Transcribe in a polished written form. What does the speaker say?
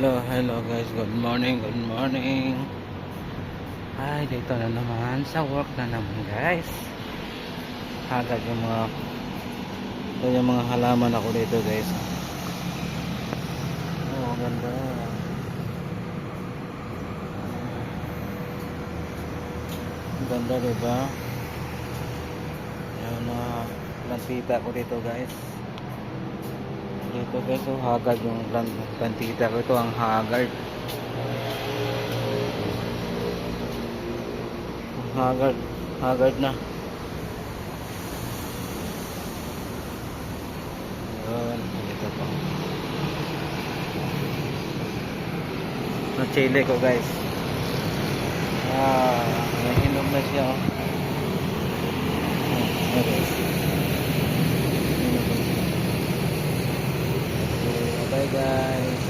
Hello guys, good morning, good morning. Ay, dito na naman, sa work na naman guys. Agad yung mga ito yung mga halaman ako dito guys. Oh, ganda. Ganda diba? Yan na plantita ko dito guys. Dito guys, oh, hagard yung plantita ko. Ito ang hagard. Hagard na. Yun, ito po. Chile ko guys. Nahinom na siya. Oh. Okay. Bye guys.